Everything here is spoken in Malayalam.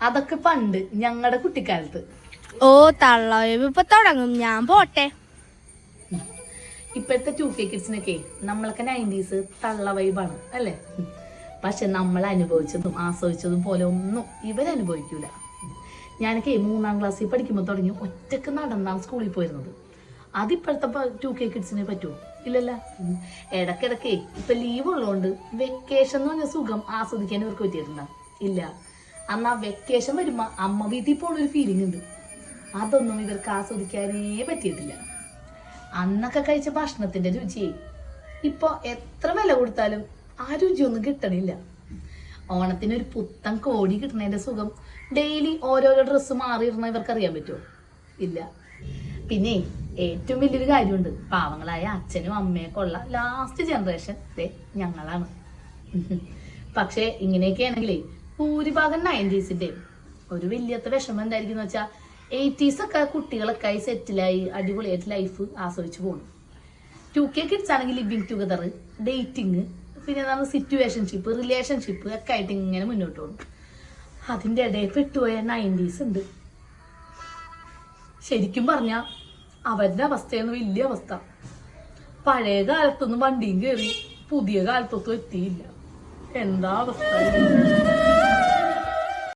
അതൊക്കെ പണ്ട് ഞങ്ങളുടെ കുട്ടിക്കാലത്ത്. ഓ തള്ള ഇപ്പൊ തുടങ്ങും, ഞാൻ പോട്ടെ. ഇപ്പോഴത്തെ 2K കിഡ്സിനൊക്കെ നമ്മളൊക്കെ 90s തള്ള വൈബാണ് അല്ലേ? പക്ഷെ നമ്മൾ അനുഭവിച്ചതും ആസ്വദിച്ചതും പോലെ ഒന്നും ഇവരനുഭവിക്കൂല. ഞാനൊക്കെ 3ാം ക്ലാസ്സിൽ പഠിക്കുമ്പോൾ തുടങ്ങി ഒറ്റക്ക് നടന്നാണ് സ്കൂളിൽ പോയിരുന്നത്. അതിപ്പോഴത്തെ 2K കിഡ്സിനെ പറ്റുമോ? ഇല്ലല്ല. ഇടക്കിടക്ക് ഇപ്പൊ ലീവ് ഉള്ളതുകൊണ്ട് വെക്കേഷൻ എന്ന് പറഞ്ഞ സുഖം ആസ്വദിക്കാൻ ഇവർക്ക് പറ്റിയിട്ടുണ്ടോ? ഇല്ല. അന്ന് ആ വെക്കേഷൻ വരുമ്പോ അമ്മ വീട്ടിൽ പോണൊരു ഫീലിംഗ് ഉണ്ട്. അതൊന്നും ഇവർക്ക് ആസ്വദിക്കാനേ പറ്റിയിട്ടില്ല. അന്നൊക്കെ കഴിച്ച ഭക്ഷണത്തിന്റെ രുചിയെ ഇപ്പൊ എത്ര വില കൊടുത്താലും ആ രുചിയൊന്നും കിട്ടണില്ല. ഓണത്തിന് ഒരു പുത്തൻ കോടി കിട്ടുന്നതിന്റെ സുഖം ഡെയിലി ഓരോരോ ഡ്രസ്സ് മാറിയിരുന്ന ഇവർക്ക് അറിയാൻ പറ്റുമോ? ഇല്ല. പിന്നെ ഏറ്റവും വലിയൊരു കാര്യമുണ്ട്. പാവങ്ങളായ അച്ഛനും അമ്മയൊക്കെ ഉള്ള ലാസ്റ്റ് ജനറേഷൻ ഞങ്ങളാണ്. പക്ഷെ ഇങ്ങനെയൊക്കെ ആണെങ്കിലേ ഭൂരിഭാഗം 90s ഒരു വലിയത്തെ വിഷമം എന്തായിരിക്കും എന്ന് വെച്ചാൽ 80s ഒക്കെ കുട്ടികളൊക്കെ ആയി സെറ്റിലായി അടിപൊളിയായിട്ട് ലൈഫ് ആസ്വദിച്ചു പോകുന്നു. 2K കിഡ്സ് ആണെങ്കിൽ ലിവിങ് ടുഗദർ, ഡേറ്റിങ്, പിന്നെ നമ്മൾ സിറ്റുവേഷൻഷിപ്പ്, റിലേഷൻഷിപ്പ് ഒക്കെ ആയിട്ട് ഇങ്ങനെ മുന്നോട്ട് പോകും. അതിൻ്റെ ഇടയിൽ പെട്ടുപോയ 90s ഉണ്ട്. ശരിക്കും പറഞ്ഞാൽ അവരുടെ അവസ്ഥയാണ് വലിയ അവസ്ഥ. പഴയ കാലത്തൊന്നും വണ്ടിയും കയറി പുതിയ കാലത്തൊന്നും എത്തിയില്ല. എന്താ അവസ്ഥ?